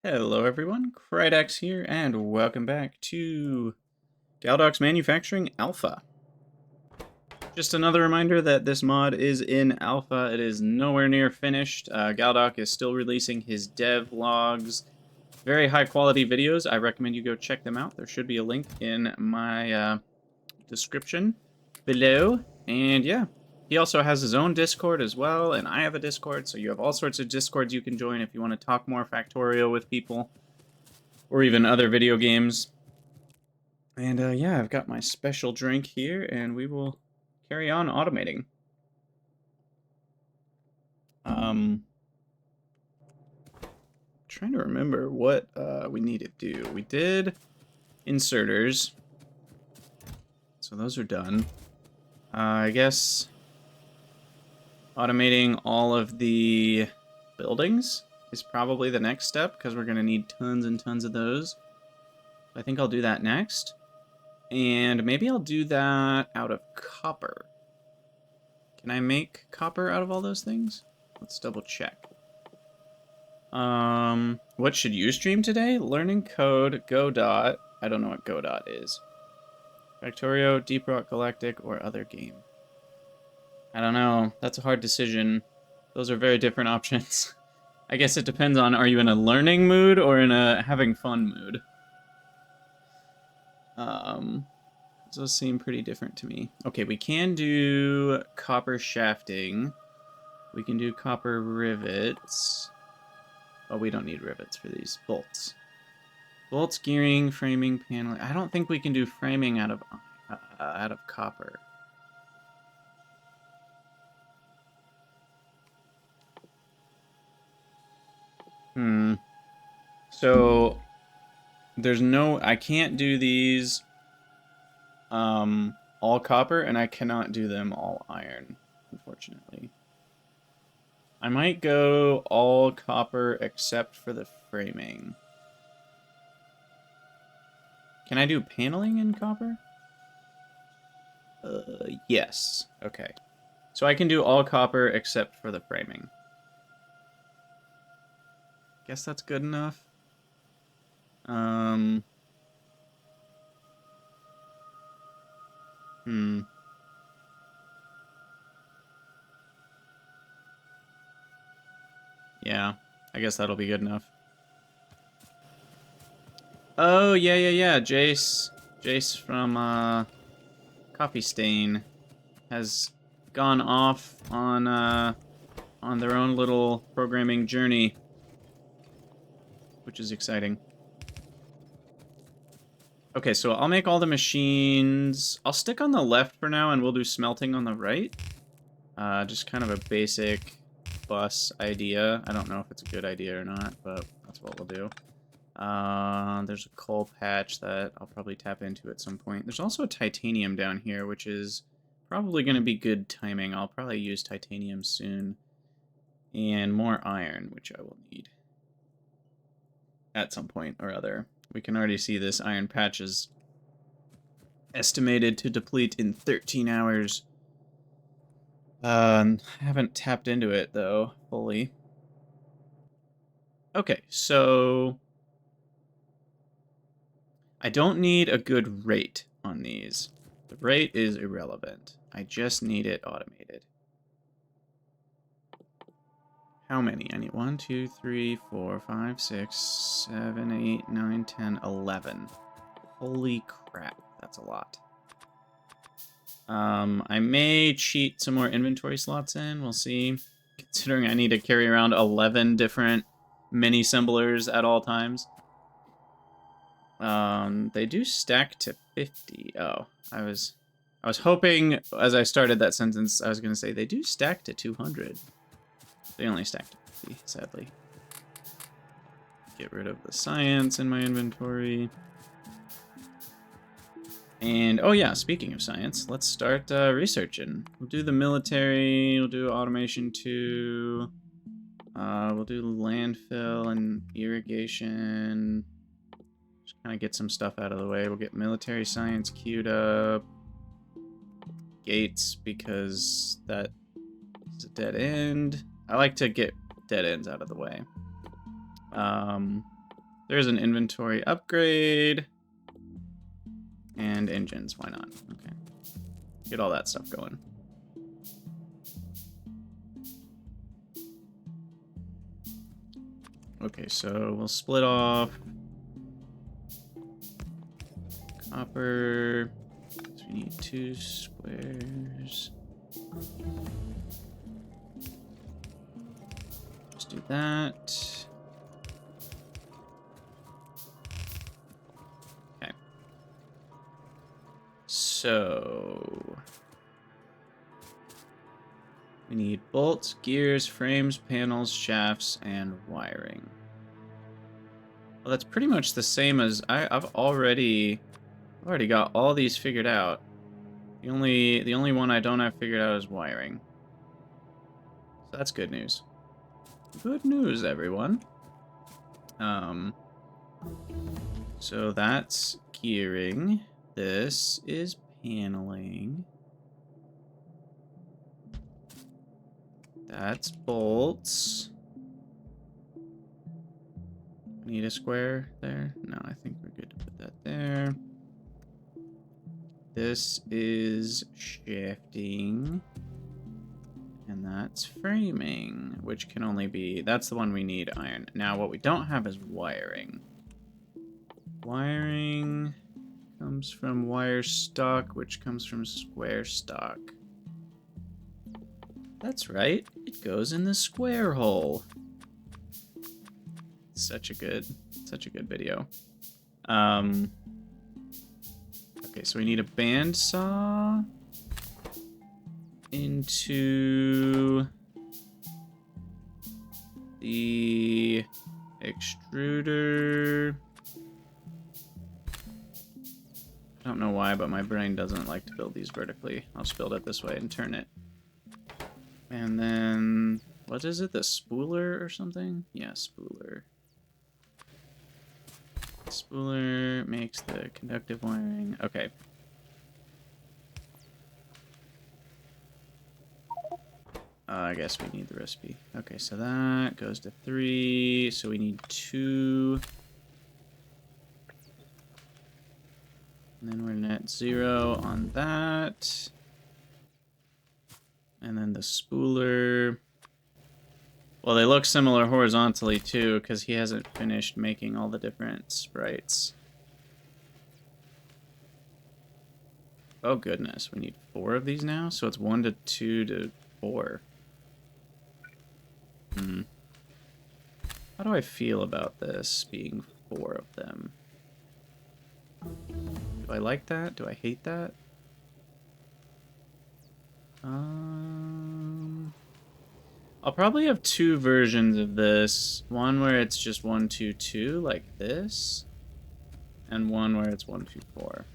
Hello everyone, Krydex here, and welcome back to Galdoc's Manufacturing Alpha. Just another reminder that this mod is in alpha. It is nowhere near finished. Galdoc is still releasing his dev logs. Very high quality videos. I recommend you go check them out. There should be a link in my description below. And yeah, he also has his own Discord as well, and I have a Discord, so you have all sorts of Discords you can join if you want to talk more Factorio with people, or even other video games. And yeah, I've got my special drink here, and we will carry on automating. Trying to remember what we need to do. We did inserters, so those are done. I guess automating all of the buildings is probably the next step, because we're going to need tons and tons of those. I think I'll do that next. And maybe I'll do that out of copper. Can I make copper out of all those things? Let's double check. What should you stream today? Learning code, Godot. I don't know what Godot is. Factorio, Deep Rock Galactic, or other game. I don't know. That's a hard decision. Those are very different options. I guess it depends on, are you in a learning mood or in a having fun mood? Those seem pretty different to me. Okay, we can do copper shafting. We can do copper rivets. Oh, we don't need rivets for these. Bolts. Bolts, gearing, framing, paneling. I don't think we can do framing out of copper. So there's no, I can't do these all copper, and I cannot do them all iron, unfortunately. I might go all copper except for the framing. Can I do paneling in copper? Yes. Okay. So I can do all copper except for the framing. Guess that's good enough. Yeah, I guess that'll be good enough. Oh, yeah. Jace from, Coffee Stain has gone off on their own little programming journey, which is exciting. Okay, so I'll make all the machines. I'll stick on the left for now, and we'll do smelting on the right. Just kind of a basic bus idea. I don't know if it's a good idea or not, but that's what we'll do. There's a coal patch that I'll probably tap into at some point. There's also a titanium down here, which is probably going to be good timing. I'll probably use titanium soon. And more iron, which I will need at some point or other. We can already see this iron patch is estimated to deplete in 13 hours. I haven't tapped into it, though, fully. Okay, so I don't need a good rate on these. The rate is irrelevant. I just need it automated. How many? I need 1, 2, 3, 4, 5, 6, 7, 8, 9, 10, 11. Holy crap, that's a lot. I may cheat some more inventory slots in. We'll see. Considering I need to carry around 11 different Minisemblers at all times. They do stack to 50. Oh, I was hoping as I started that sentence, I was going to say they do stack to 200. They only stack to 50, sadly. Get rid of the science in my inventory. And, oh yeah, speaking of science, let's start researching. We'll do the military, we'll do automation 2, we'll do landfill and irrigation. Just kind of get some stuff out of the way. We'll get military science queued up. Gates, because that is a dead end. I like to get dead ends out of the way. there's an inventory upgrade. And engines, why not? Okay. Get all that stuff going. Okay, so we'll split off copper. So we need 2 squares. Just do that. Okay. So we need bolts, gears, frames, panels, shafts, and wiring. Well, that's pretty much the same as I've already got all these figured out. The only one I don't have figured out is wiring. So that's good news. Good news, everyone. So that's gearing. This is paneling. That's bolts. Need a square there? No, I think we're good to put that there. This is shafting. And that's framing, which can only be... That's the one we need, iron. Now, what we don't have is wiring. Wiring comes from wire stock, which comes from square stock. That's right. It goes in the square hole. Such a good video. Okay, so we need a bandsaw into the extruder. I don't know why, but my brain doesn't like to build these vertically. I'll just build it this way and turn it. And then, what is it? The spooler or something? Yeah, spooler. Spooler makes the conductive wiring. Okay. I guess we need the recipe. Okay, so that goes to 3. So we need 2. And then we're net 0 on that. And then the spooler. Well, they look similar horizontally too, because he hasn't finished making all the different sprites. Oh goodness, we need 4 of these now? So it's 1 to 2 to 4. How do I feel about this being 4 of them? Do I like that? Do I hate that? I'll probably have 2 versions of this. One where it's just 1, 2, 2, like this. And one where it's 1, 2, 4.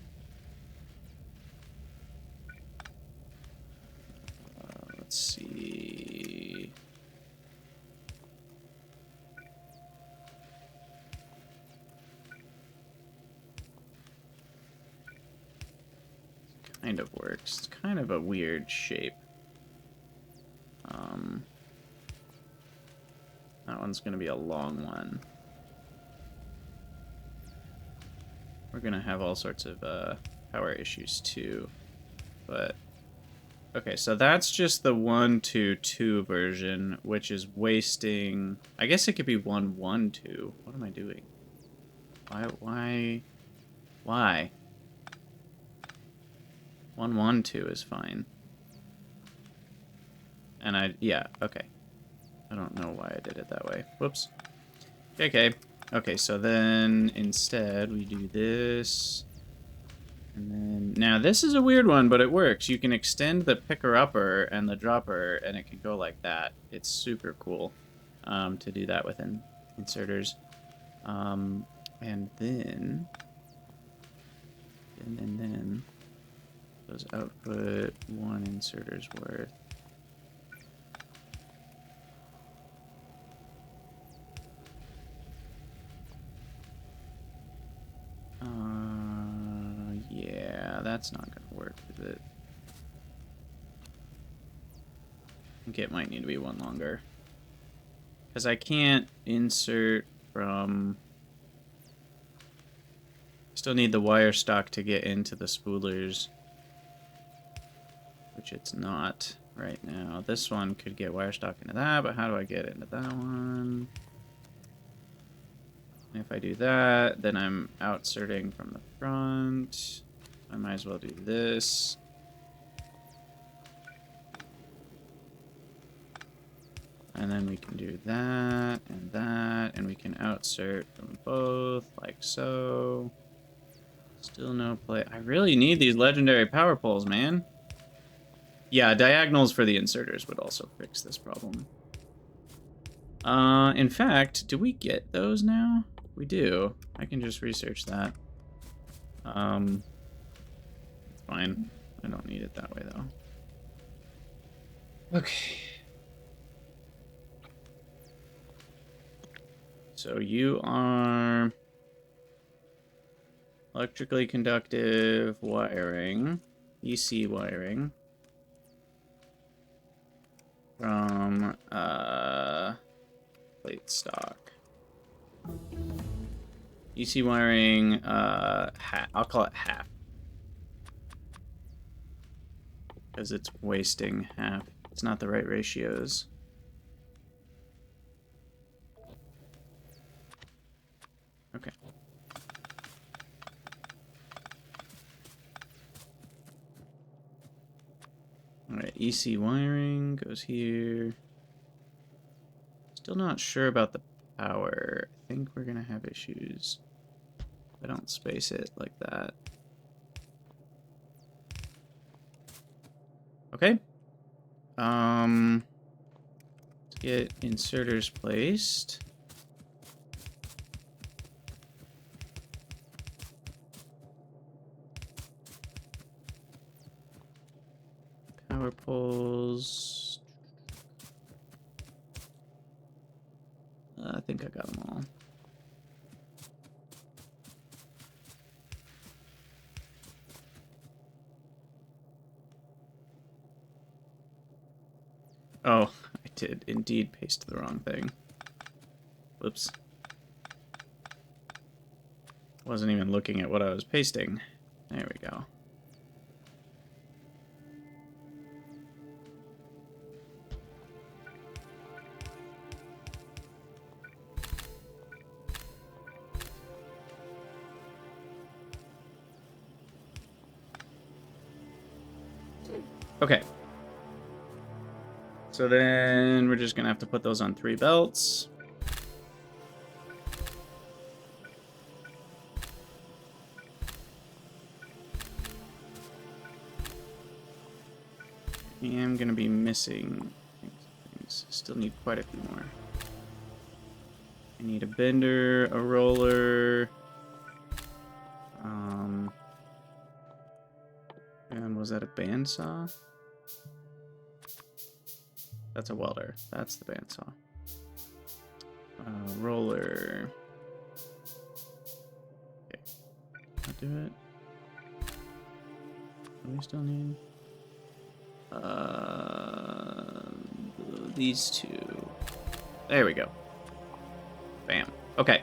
Let's see. Kind of works. It's kind of a weird shape. That one's going to be a long one. We're going to have all sorts of power issues too. But, okay, so that's just the 1, 2, 2 version, which is wasting... I guess it could be 1, 1, 2. What am I doing? Why? 1, 1, 2 is fine. And yeah, okay. I don't know why I did it that way. Whoops. Okay. Okay, so then instead we do this. And then, now this is a weird one, but it works. You can extend the picker-upper and the dropper, and it can go like that. It's super cool to do that with inserters. And then those output 1 inserter's worth. Yeah, that's not gonna work, is it? I think it might need to be 1 longer. Because I can't insert from Still need the wire stock to get into the spoolers, which it's not right now. This one could get wire stock into that, but how do I get into that one? If I do that, then I'm outserting from the front. I might as well do this. And then we can do that, and we can outsert from both, like so. Still no play. I really need these legendary power poles, man. Yeah, diagonals for the inserters would also fix this problem. In fact, do we get those now? We do. I can just research that. It's fine. I don't need it that way, though. Okay. So you are electrically conductive wiring, EC wiring, from plate stock. EC wiring, I'll call it half. Because it's wasting half. It's not the right ratios. Okay. Alright, EC wiring goes here. Still not sure about the power. I think we're gonna have issues if I don't space it like that. Okay. Let's get inserters placed. Power poles. I think I got them all. Oh, I did indeed paste the wrong thing. Whoops. Wasn't even looking at what I was pasting. There we go. Okay. So then we're just gonna have to put those on 3 belts. I am gonna be missing things. Still need quite a few more. I need a bender, a roller. And was that a bandsaw? That's a welder. That's the bandsaw. Roller. Okay. I'll do it. What do we still need? These two. There we go. Bam. Okay.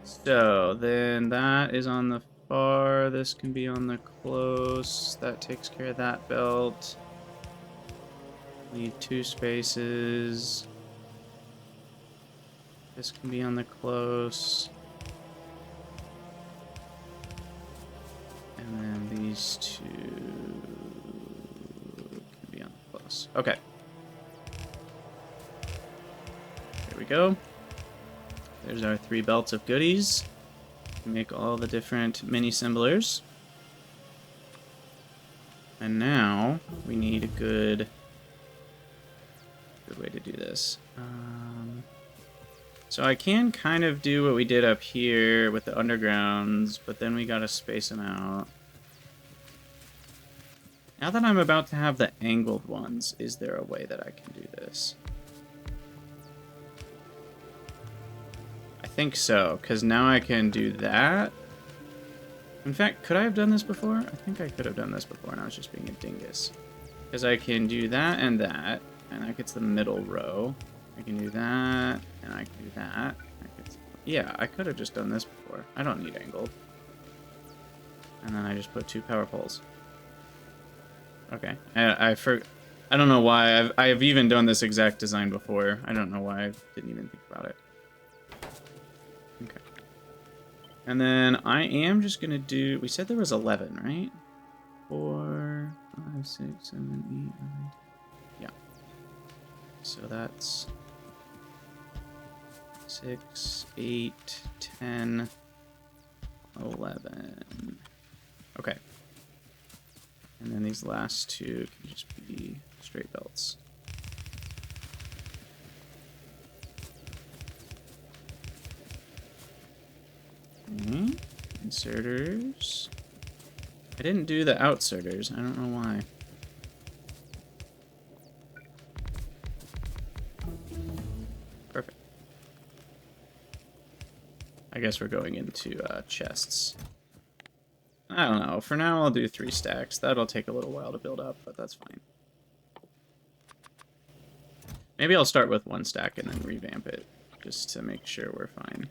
So then that is on the far. This can be on the close. That takes care of that belt. Leave 2 spaces. This can be on the close. And then these 2 can be on the close. Okay. There we go. There's our 3 belts of goodies. We make all the different mini-assemblers. And now we need a good way to do this. So I can kind of do what we did up here with the undergrounds, but then we gotta space them out. Now that I'm about to have the angled ones, is there a way that I can do this? I think so, because now I can do that. In fact, could I have done this before? I think I could have done this before, and I was just being a dingus. Because I can do that, and that gets the middle row. I can do that, and I can do that. Yeah, I could have just done this before. I don't need angled. And then I just put 2 power poles. Okay. I don't know why. I've even done this exact design before. I don't know why I didn't even think about it. Okay. And then I am just going to do... We said there was 11, right? 4, 5, 6, 7, 8, 9... Yeah. So that's 6, 8, 10, 11. Okay. And then these last 2 can just be straight belts. Okay. Inserters. I didn't do the outserters. I don't know why. Perfect. I guess we're going into chests. I don't know. For now, I'll do 3 stacks. That'll take a little while to build up, but that's fine. Maybe I'll start with 1 stack and then revamp it, just to make sure we're fine.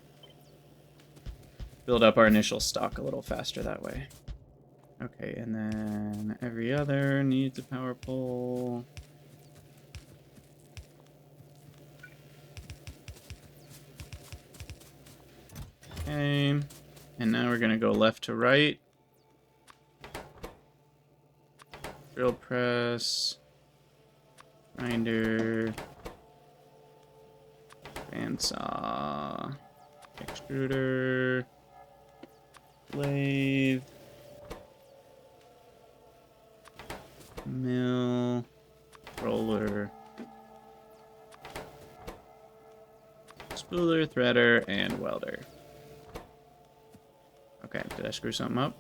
Build up our initial stock a little faster that way. Okay, and then every other needs a power pole. Okay, and now we're gonna go left to right. Drill press, grinder, bandsaw, extruder, lathe, mill, roller, spooler, threader, and welder. Okay, did I screw something up?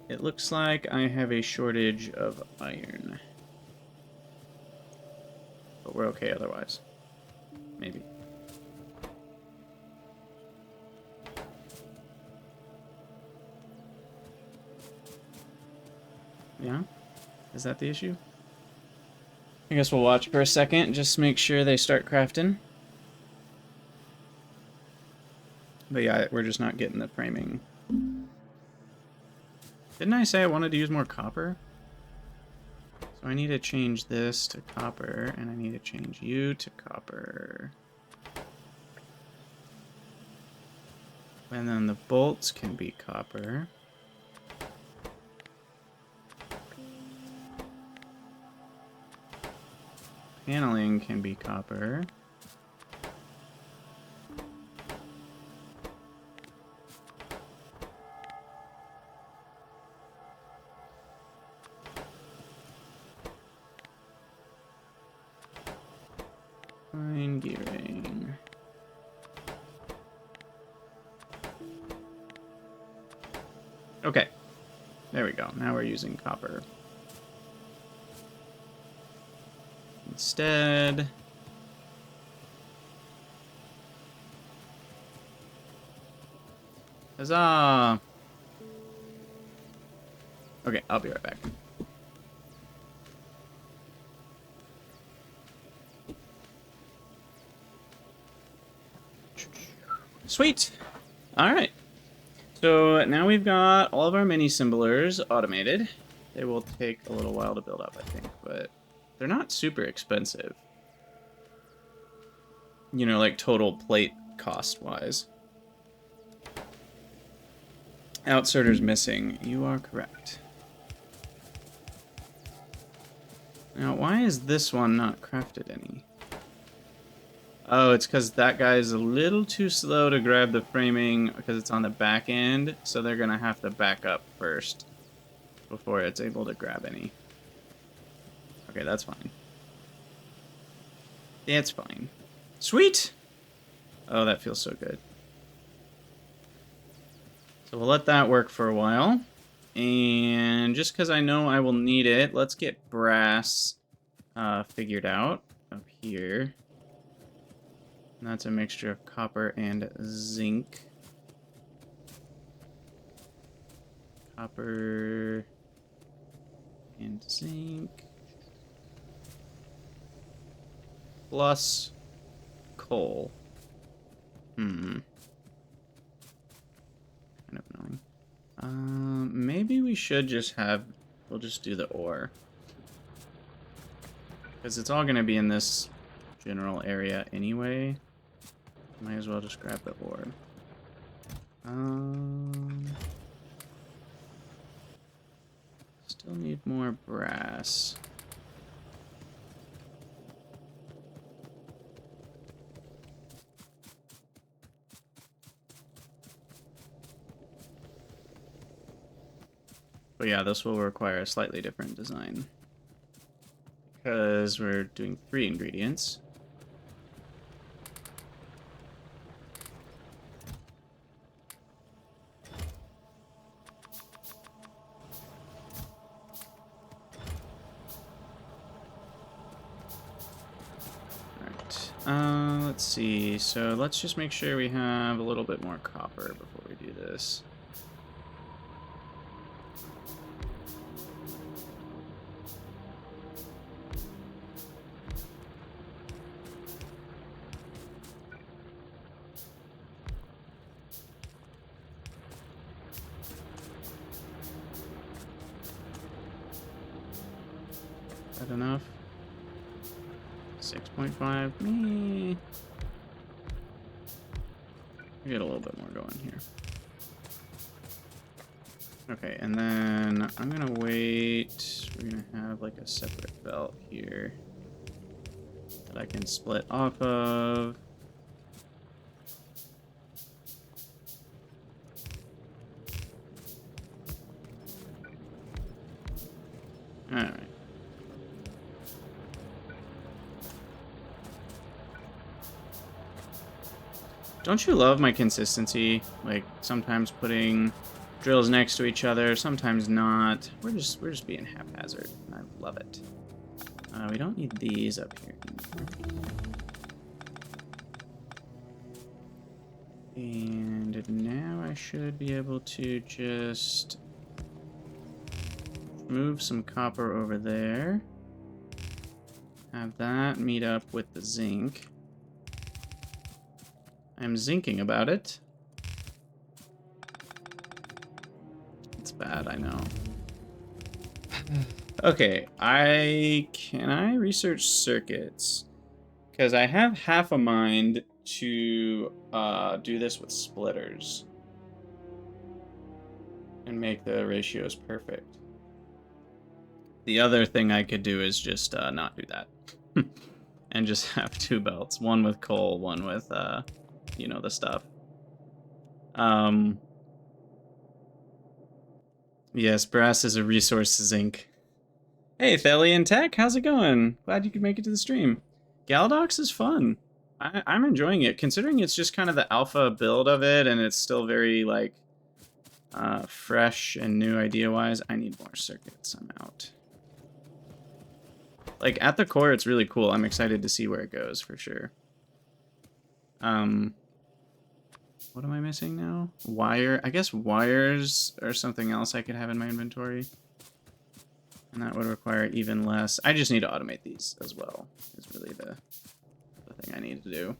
It looks like I have a shortage of iron. But we're okay otherwise. Maybe. Yeah? Is that the issue? I guess we'll watch for a second, just make sure they start crafting. But yeah, we're just not getting the framing. Didn't I say I wanted to use more copper? So I need to change this to copper, and I need to change you to copper. And then the bolts can be copper. Paneling can be copper. Fine gearing. Okay. There we go. Now we're using copper. Instead... Huzzah! Okay, I'll be right back. Sweet! Alright. So now we've got all of our Minisemblers automated. They will take a little while to build up, I think, but they're not super expensive. You know, like total plate cost-wise. Outserters missing. You are correct. Now, why is this one not crafted any? Oh, it's because that guy's a little too slow to grab the framing because it's on the back end, so they're going to have to back up first before it's able to grab any. Okay, that's fine. It's fine. Sweet! Oh, that feels so good. So we'll let that work for a while. And just because I know I will need it, let's get brass figured out up here. And that's a mixture of copper and zinc. Copper and zinc. Plus coal. Kind of annoying. Maybe we should just have... We'll just do the ore. Because it's all going to be in this general area anyway. Might as well just grab the ore. Still need more brass. But yeah, this will require a slightly different design. Because we're doing 3 ingredients. Alright, let's see. So let's just make sure we have a little bit more copper before we do this. Is that enough? 6.5. We get a little bit more going here. Okay, and then I'm gonna wait. We're gonna have like a separate belt here that I can split off of. Alright. Don't you love my consistency? Like, sometimes putting drills next to each other, sometimes not. We're just being haphazard. I love it. We don't need these up here anymore. And now I should be able to just move some copper over there. Have that meet up with the zinc. I'm zinking about it. It's bad, I know. Okay, can I research circuits? Because I have half a mind to do this with splitters. And make the ratios perfect. The other thing I could do is just not do that. And just have 2 belts. One with coal, one with, you know, the stuff. Yes, brass is a resource, zinc. Hey, Thelian Tech, how's it going? Glad you could make it to the stream. Galdocs is fun. I'm enjoying it, considering it's just kind of the alpha build of it, and it's still very, like, fresh and new idea-wise. I need more circuits. I'm out. Like, at the core, it's really cool. I'm excited to see where it goes, for sure. What am I missing now? Wire. I guess wires or something else I could have in my inventory. And that would require even less. I just need to automate these as well. Is really the thing I need to do.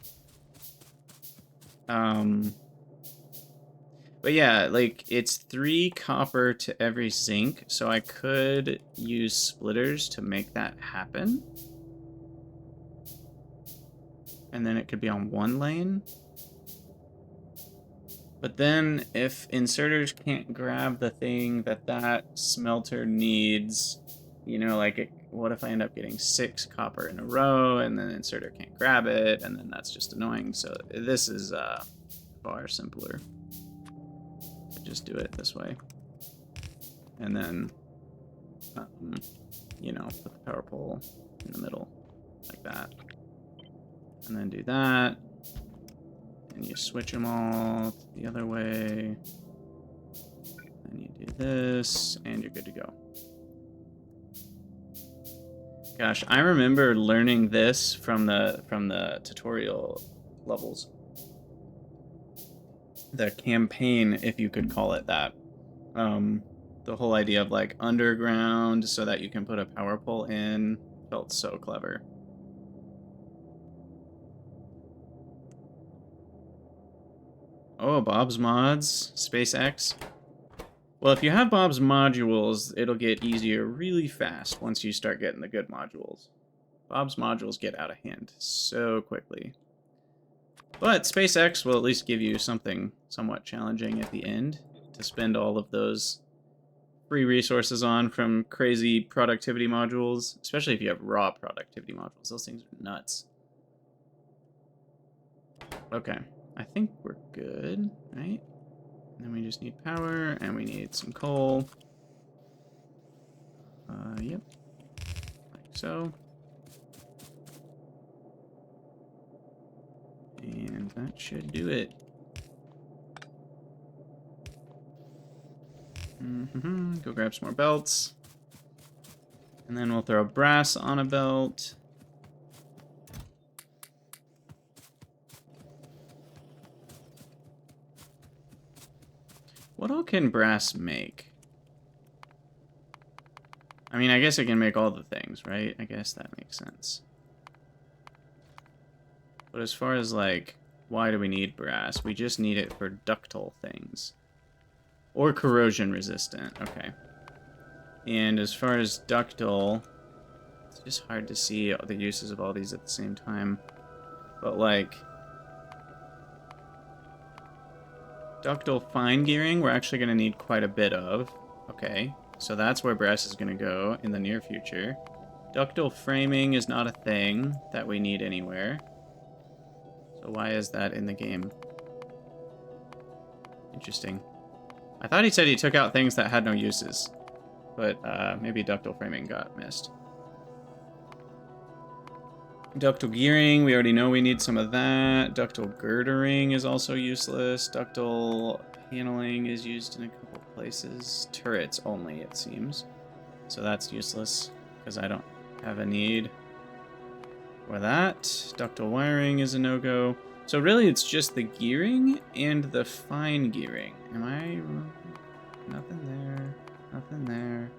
But yeah, like, it's 3 copper to every zinc, so I could use splitters to make that happen. And then it could be on 1 lane. But then, if inserters can't grab the thing that smelter needs, you know, like, what if I end up getting 6 copper in a row, and then inserter can't grab it, and then that's just annoying. So this is far simpler. Just do it this way. And then, you know, put the power pole in the middle, like that. And then do that. And you switch them all the other way. Then you do this, and you're good to go. Gosh, I remember learning this from the tutorial levels. The campaign, if you could call it that. The whole idea of, like, underground so that you can put a power pole in felt so clever. Oh, Bob's Mods, SpaceX. Well, if you have Bob's modules, it'll get easier really fast once you start getting the good modules. Bob's modules get out of hand so quickly. But SpaceX will at least give you something somewhat challenging at the end to spend all of those free resources on from crazy productivity modules, especially if you have raw productivity modules. Those things are nuts. Okay, I think we're good, right? And then we just need power, and we need some coal. Yep, like so. And that should do it. Go grab some more belts. And then we'll throw brass on a belt. What all can brass make? I mean, I guess it can make all the things, right? I guess that makes sense. But as far as, like, why do we need brass? We just need it for ductile things. Or corrosion resistant, okay. And as far as ductile, it's just hard to see the uses of all these at the same time. But, like, ductile fine gearing, we're actually going to need quite a bit of. Okay, so that's where brass is going to go in the near future. Ductile framing is not a thing that we need anywhere. So why is that in the game? Interesting. I thought he said he took out things that had no uses. But maybe ductile framing got missed. Ductile gearing, we already know we need some of that. Ductile girdering is also useless. Ductile paneling is used in a couple places. Turrets only, it seems. So that's useless, because I don't have a need for that. Ductile wiring is a no-go. So really it's just the gearing and the fine gearing. Am I... Nothing there. Nothing there.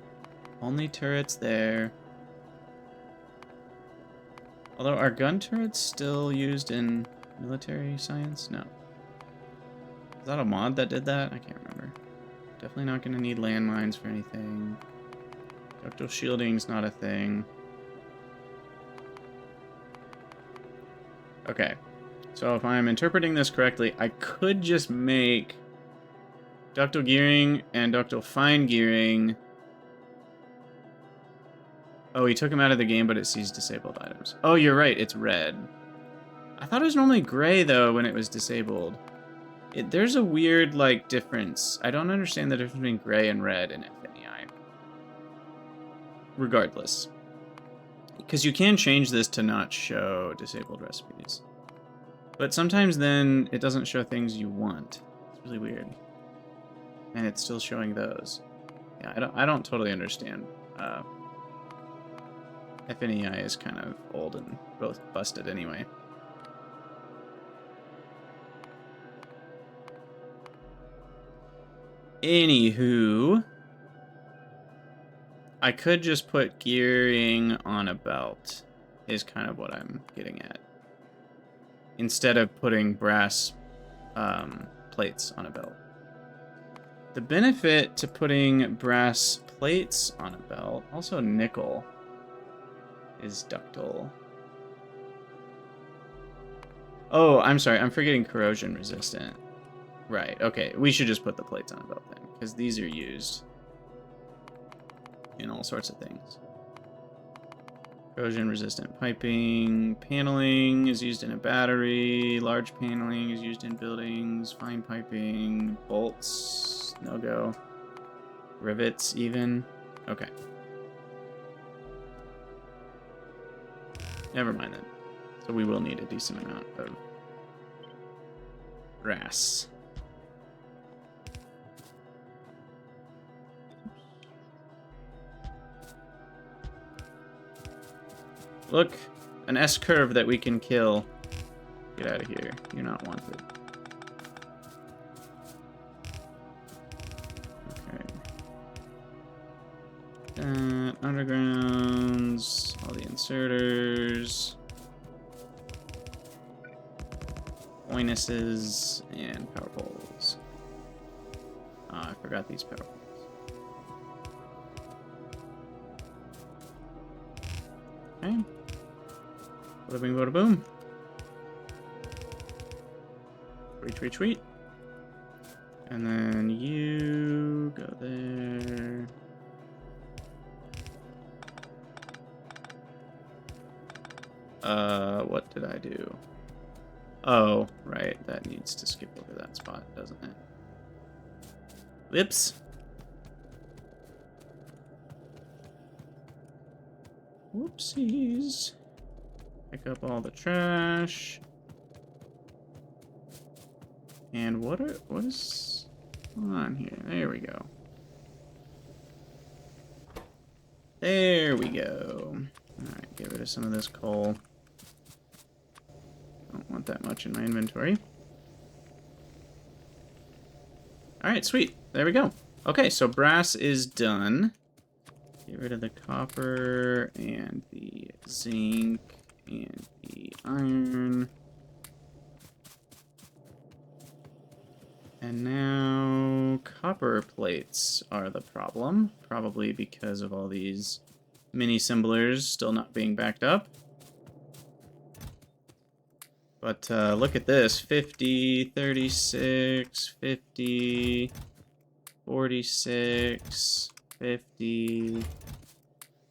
Only turrets there. Although, are gun turrets still used in military science? No. Is that a mod that did that? I can't remember. Definitely not going to need landmines for anything. Ductile shielding's not a thing. Okay. So if I'm interpreting this correctly, I could just make ductile gearing and ductile fine gearing. Oh, he took him out of the game, but it sees disabled items. Oh, you're right, it's red. I thought it was normally gray, though, when it was disabled. There's a weird, like, difference. I don't understand the difference between gray and red in FNEI. Regardless. Because you can change this to not show disabled recipes. But sometimes then it doesn't show things you want. It's really weird. And it's still showing those. Yeah, I don't totally understand. FNEI is kind of old and both busted anyway. Anywho, I could just put gearing on a belt, is kind of what I'm getting at. Instead of putting brass plates on a belt. The benefit to putting brass plates on a belt, also nickel, is ductile. Oh, I'm sorry, I'm forgetting corrosion resistant. Right, okay, we should just put the plates on a belt then, because these are used in all sorts of things. Corrosion resistant piping, paneling is used in a battery, large paneling is used in buildings, fine piping, bolts, no go. Rivets even, okay. Never mind then. So we will need a decent amount of brass. Look, an S-curve that we can kill. Get out of here. You're not wanted. Okay. Undergrounds, all the inserters, bonuses, and power poles. I forgot these power poles. Okay. Bada bing, bada boom. Tweet, tweet, tweet. And then you go there. What did I do? Oh, right. That needs to skip over that spot, doesn't it? Whoops. Whoopsies. Pick up all the trash. And what is going on here? There we go. There we go. Alright, get rid of some of this coal. Don't want that much in my inventory. Alright, sweet. There we go. Okay, so brass is done. Get rid of the copper and the zinc and the iron. And now copper plates are the problem, probably because of all these mini-assemblers still not being backed up. But look at this, 50, 36, 50, 46, 50,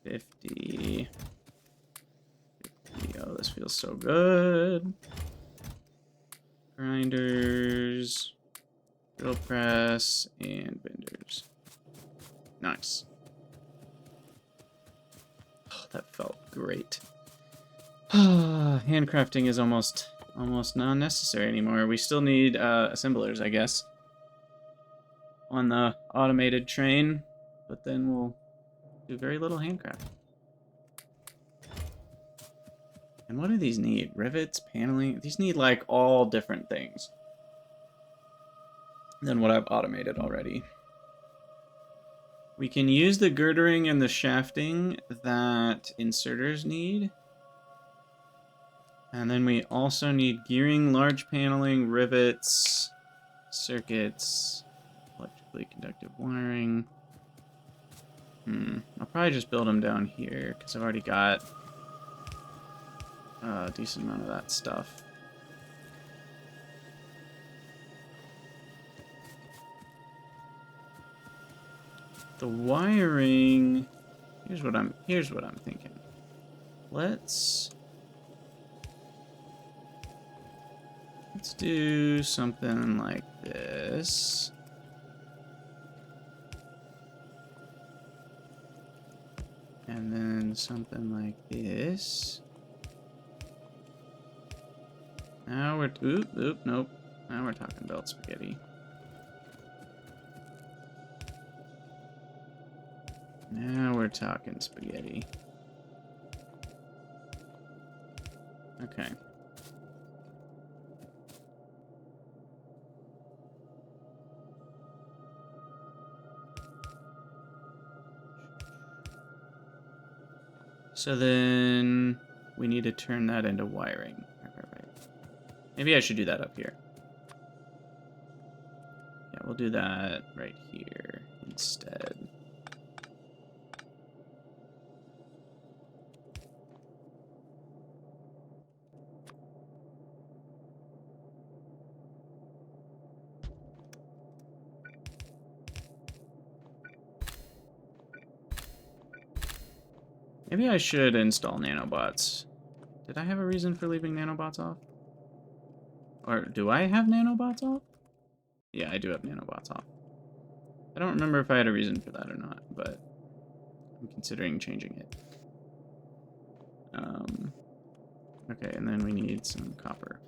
50, 50. Oh, this feels so good. Grinders. Drill press and benders. Nice. Oh, that felt great. Handcrafting is almost non-necessary anymore. We still need assemblers, I guess, on the automated train, but then we'll do very little handcrafting. And what do these need? Rivets, paneling? These need like all different things than what I've automated already. We can use the girdering and the shafting that inserters need. And then we also need gearing, large paneling, rivets, circuits, electrically conductive wiring. I'll probably just build them down here because I've already got a decent amount of that stuff. The wiring, here's what I'm thinking. Let's do something like this. And then something like this. Now we're nope. Now we're talking belt spaghetti. Now we're talking spaghetti. Okay. So then we need to turn that into wiring. Right. Maybe I should do that up here. Yeah, we'll do that right here instead. Maybe I should install nanobots. Did I have a reason for leaving nanobots off? Or do I have nanobots off? Yeah, I do have nanobots off. I don't remember if I had a reason for that or not, but I'm considering changing it. Okay, and then we need some copper.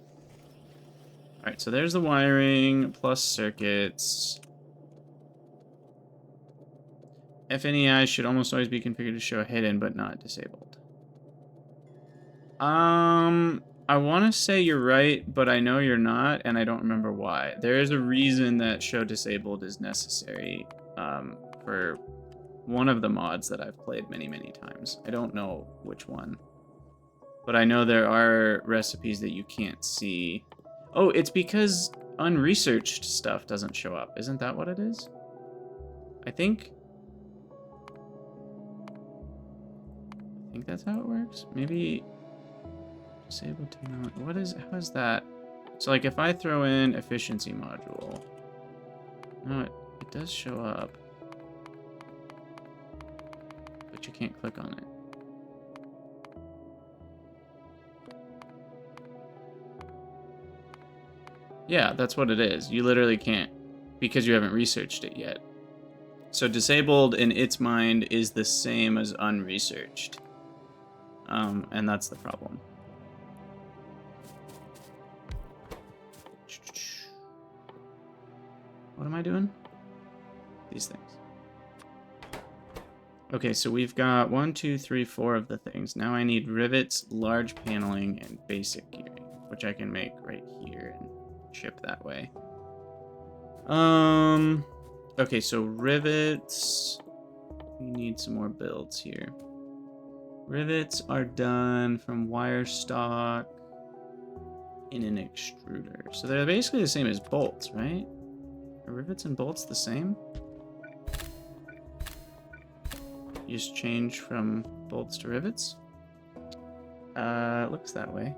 Alright, so there's the wiring plus circuits. FNEI should almost always be configured to show hidden but not disabled. I want to say you're right, but I know you're not, and I don't remember why. There is a reason that show disabled is necessary for one of the mods that I've played many, many times. I don't know which one, but I know there are recipes that you can't see. Oh, it's because unresearched stuff doesn't show up. Isn't that what it is? I think I think that's how it works. Maybe disable technology. How is that? So like if I throw in efficiency module, no, it does show up, but you can't click on it. Yeah, that's what it is. You literally can't because you haven't researched it yet. So disabled in its mind is the same as unresearched. And that's the problem. What am I doing? These things. Okay, so we've got 1, 2, 3, 4 of the things. Now I need rivets, large paneling, and basic gearing, which I can make right here and ship that way. Okay, so rivets. We need some more builds here. Rivets are done from wire stock in an extruder. So they're basically the same as bolts, right? Are rivets and bolts the same? You just change from bolts to rivets? It looks that way.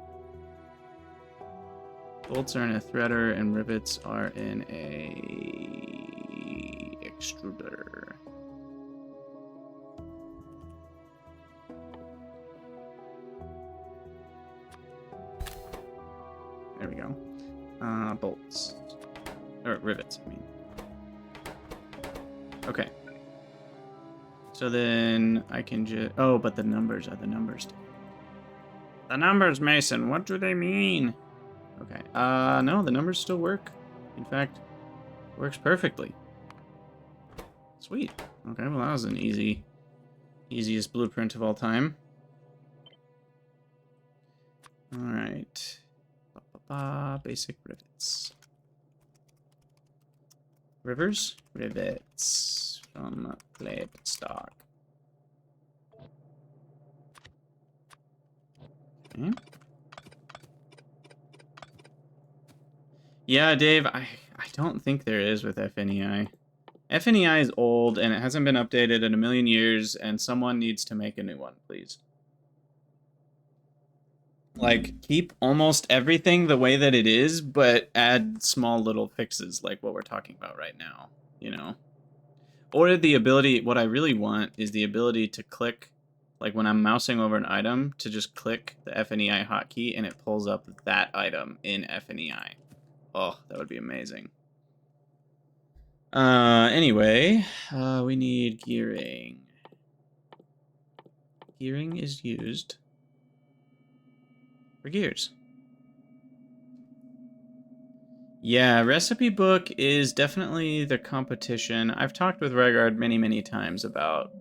Bolts are in a threader and rivets are in a extruder. There we go. Bolts. Or rivets, I mean. Okay. So then I can just... Oh, but the numbers are the numbers. The numbers, Mason, what do they mean? Okay. No, the numbers still work. In fact, works perfectly. Sweet. Okay, well that was an easiest blueprint of all time. Alright. Basic rivets. Rivers? Rivets from plate stock. Okay. Yeah, Dave, I don't think there is with FNEI. FNEI is old, and it hasn't been updated in a million years, and someone needs to make a new one, please. Like, keep almost everything the way that it is, but add small little fixes like what we're talking about right now, you know? Or the ability, what I really want is the ability to click, like when I'm mousing over an item, to just click the FNEI hotkey and it pulls up that item in FNEI. Oh, that would be amazing. Anyway, we need gearing. Gearing is used for gears. Yeah, recipe book is definitely the competition. I've talked with Regard many times about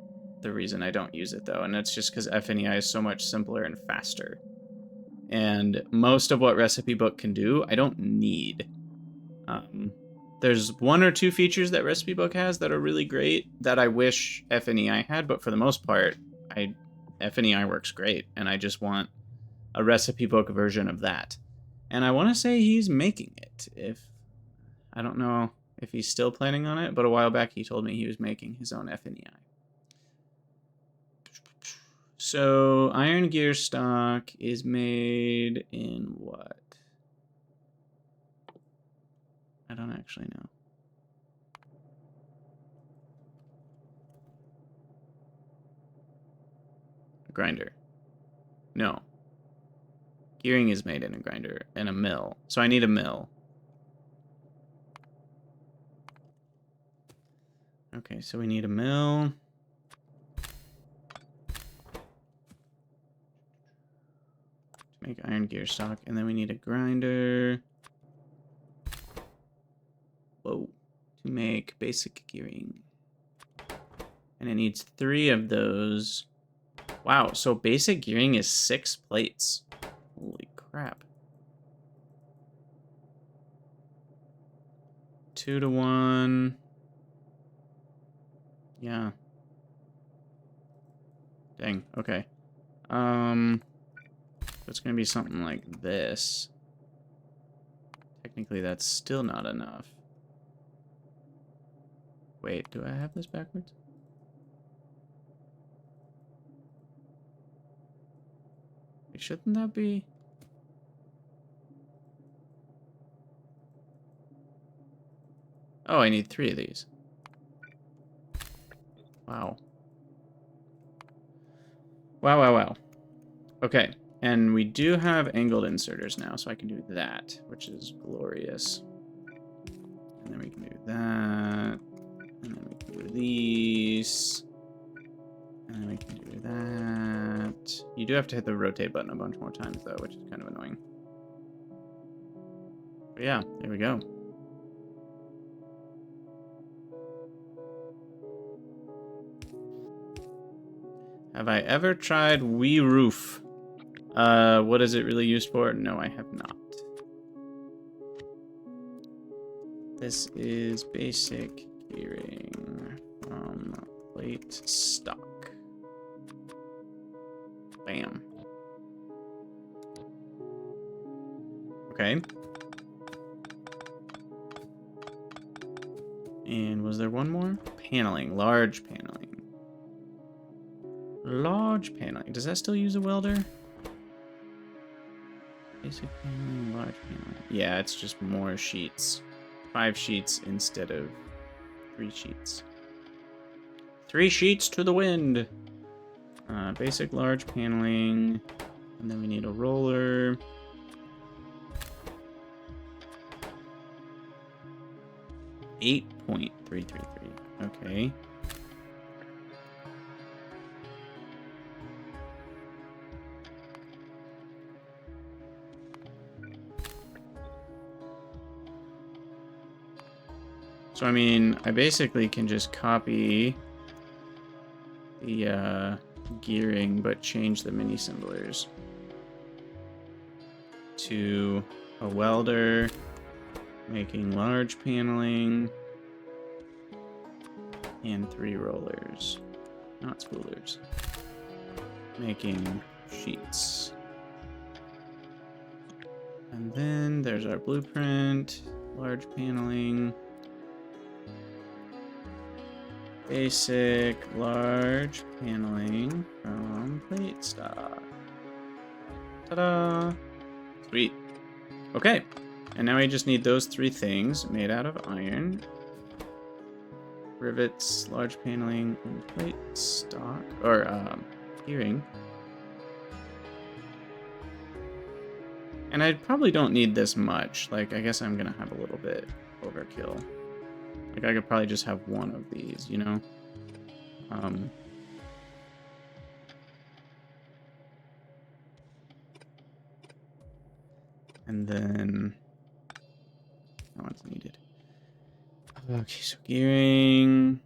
the reason I don't use it, though, and it's just because FNEI is so much simpler and faster. And most of what recipe book can do, I don't need. There's 1 or 2 features that recipe book has that are really great that I wish FNEI had, but for the most part, FNEI works great, and I just want a recipe book version of that. And I want to say he's making it. I don't know if he's still planning on it, but a while back he told me he was making his own FNEI. So iron gear stock is made in what? I don't actually know. A grinder. No. Gearing is made in a grinder and a mill. So I need a mill. Okay, so we need a mill. To make iron gear stock. And then we need a grinder. Whoa. To make basic gearing. And it needs 3 of those. Wow, so basic gearing is 6 plates. Holy crap. 2 to 1. Yeah. Dang, okay. It's gonna be something like this. Technically, that's still not enough. Wait, do I have this backwards? Shouldn't that be? Oh, I need 3 of these. Wow. Wow. Okay, and we do have angled inserters now, so I can do that, which is glorious. And then we can do that. And then we can do these. And then we can do that. You do have to hit the rotate button a bunch more times, though, which is kind of annoying. But yeah, there we go. Have I ever tried Wii Roof? What is it really used for? No, I have not. This is basic gearing from plate stock. Bam. Okay. And was there one more? Paneling, large paneling. Large paneling. Does that still use a welder? Basic paneling, large paneling. Yeah, it's just more sheets. 5 sheets instead of 3 sheets. 3 sheets to the wind. Basic large paneling. And then we need a roller. $8.333. Okay. So, I mean, I basically can just copy the gearing, but change the mini-assemblers to a welder, making large paneling, and 3 rollers, not spoolers, making sheets. And then there's our blueprint, large paneling, basic large paneling from plate stock. Ta-da! Sweet. Okay, and now we just need those 3 things made out of iron. Rivets, large paneling, and plate stock, or gearing. And I probably don't need this much. Like, I guess I'm gonna have a little bit overkill. Like, I could probably just have 1 of these, you know? And then... that one's needed. Okay, so gearing...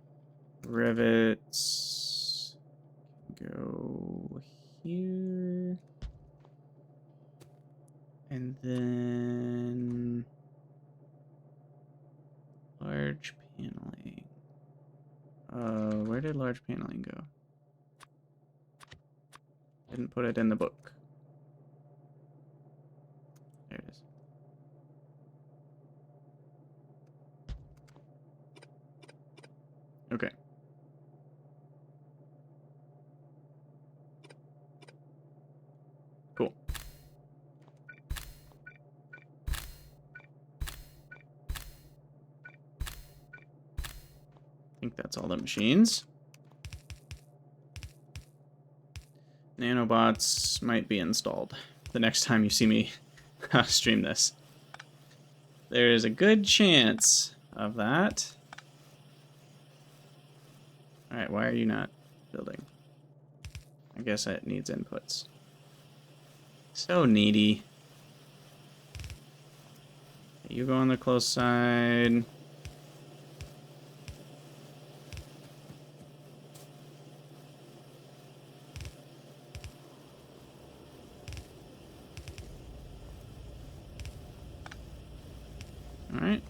rivets... go here... and then... large paneling. Where did large paneling go? Didn't put it in the book. There it is. Okay. Cool. I think that's all the machines. Nanobots might be installed the next time you see me stream this. There is a good chance of that. Alright, why are you not building? I guess it needs inputs. So needy. You go on the close side. Alright.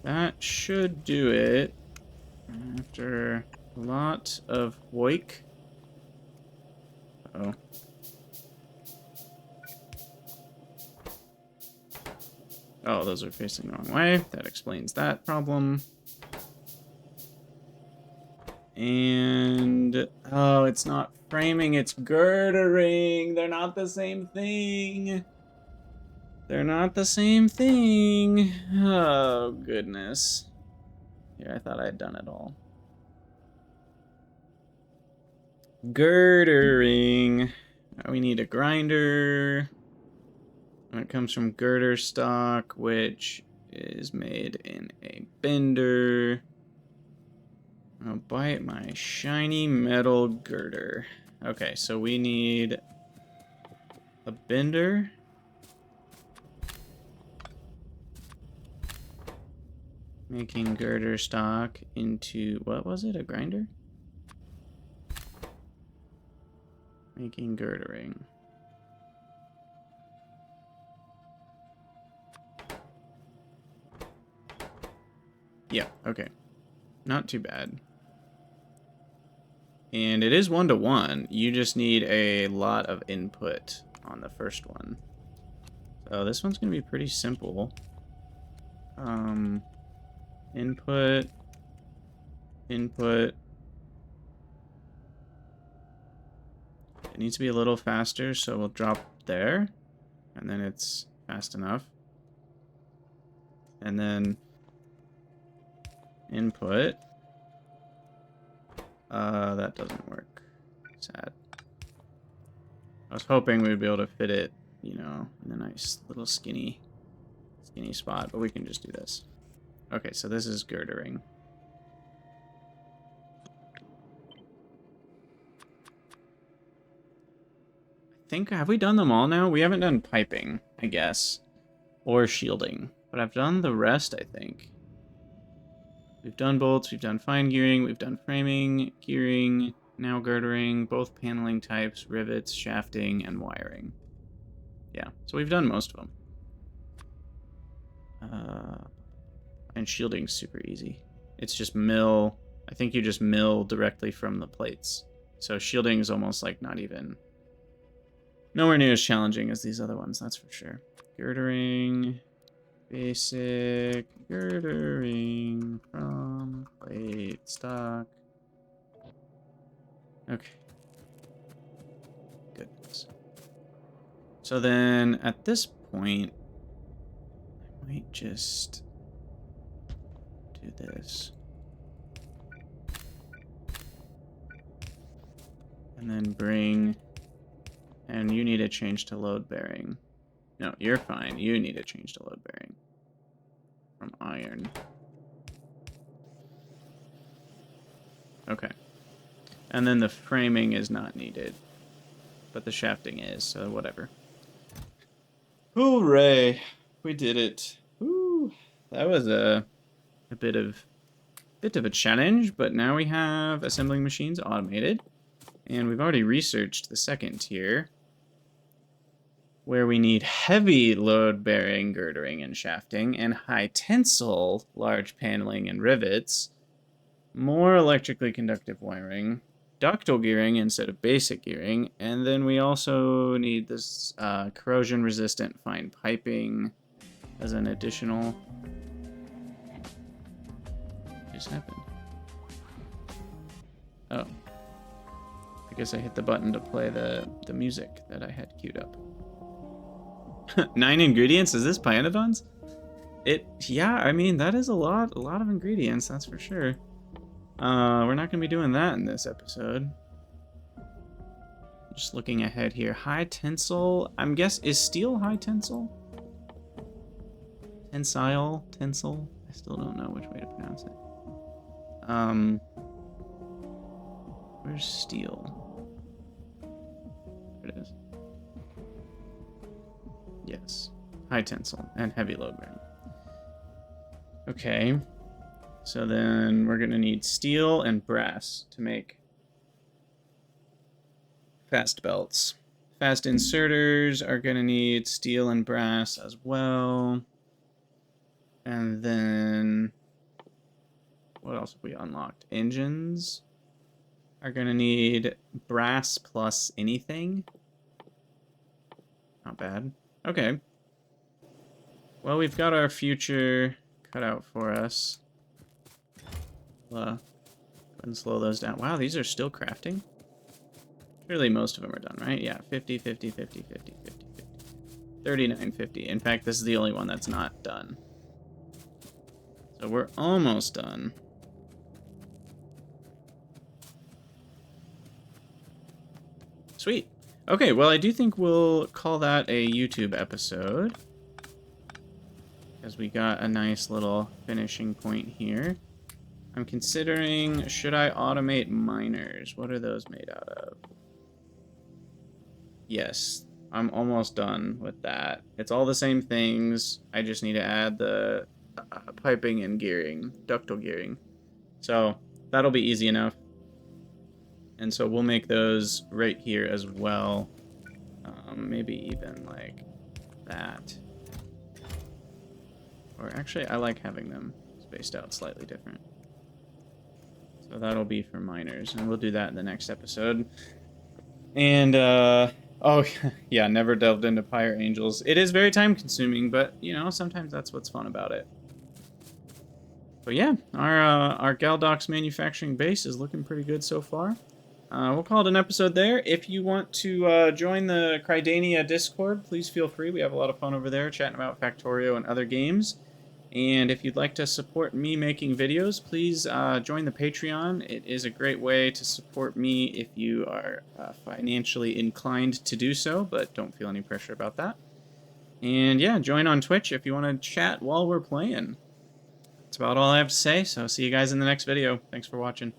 That should do it. After a lot of woik. Uh-oh. Oh, those are facing the wrong way. That explains that problem. And... oh, it's not framing, it's girdering. They're not the same thing. They're not the same thing. Oh, goodness. Here, I thought I had done it all. Girdering. We need a grinder. And it comes from girder stock, which is made in a bender. I'll bite my shiny metal girder. Okay, so we need a bender. Making girder stock into, what was it, a grinder? Making girdering. Yeah, okay. Not too bad. And it is 1-to-1. You just need a lot of input on the first one. So this one's going to be pretty simple. Input. Input. It needs to be a little faster, so we'll drop there. And then it's fast enough. And then input. That doesn't work. Sad. I was hoping we'd be able to fit it, you know, in a nice little skinny spot, but we can just do this. Okay, so this is girdering. I think, have we done them all now? We haven't done piping, I guess, or shielding, but I've done the rest, I think. We've done bolts, we've done fine gearing, we've done framing, gearing, now girdering, both paneling types, rivets, shafting, and wiring. Yeah, so we've done most of them. And shielding's super easy. It's just mill. I think you just mill directly from the plates. So shielding is almost like not even... nowhere near as challenging as these other ones, that's for sure. Girdering... basic girdering from plate stock. Okay. Goodness. So then at this point, I might just do this. And then bring, and you need to change to load bearing. No, you're fine. You need to change to load bearing. From iron. Okay. And then the framing is not needed. But the shafting is, so whatever. Hooray! We did it. Woo! That was a bit of a challenge, but now we have assembling machines automated. And we've already researched the second tier, where we need heavy load-bearing girdering and shafting, and high-tensile large paneling and rivets, more electrically conductive wiring, ductile gearing instead of basic gearing, and then we also need this corrosion-resistant fine piping as an additional... What just happened? Oh. I guess I hit the button to play the music that I had queued up. 9 ingredients? Is this Pianodons? Yeah, I mean, that is a lot of ingredients, that's for sure. We're not gonna be doing that in this episode. Just looking ahead here. High tensile, I'm guessing, is steel high tensile? Tensile? Tensile? I still don't know which way to pronounce it. Where's steel? There it is. Yes. High tensile and heavy load bearing. Okay. So then we're going to need steel and brass to make fast belts. Fast inserters are going to need steel and brass as well. And then what else have we unlocked? Engines are going to need brass plus anything. Not bad. Okay. Well, we've got our future cut out for us. Go ahead and slow those down. Wow, these are still crafting? Surely most of them are done, right? Yeah, 50, 50, 50, 50, 50, 50. 39, 50. In fact, this is the only one that's not done. So we're almost done. Sweet. Okay, well, I do think we'll call that a YouTube episode, because we got a nice little finishing point here. I'm considering, should I automate miners? What are those made out of? Yes, I'm almost done with that. It's all the same things. I just need to add the piping and gearing, ductile gearing. So that'll be easy enough. And so we'll make those right here as well. Maybe even like that. Or actually, I like having them spaced out slightly different. So that'll be for miners, and we'll do that in the next episode. And, oh, yeah, never delved into Pyre Angels. It is very time-consuming, but, you know, sometimes that's what's fun about it. But yeah, our Galdoc manufacturing base is looking pretty good so far. We'll call it an episode there. If you want to join the Crydania Discord, please feel free. We have a lot of fun over there chatting about Factorio and other games. And if you'd like to support me making videos, please join the Patreon. It is a great way to support me if you are financially inclined to do so, but don't feel any pressure about that. And yeah, join on Twitch if you want to chat while we're playing. That's about all I have to say, so see you guys in the next video. Thanks for watching.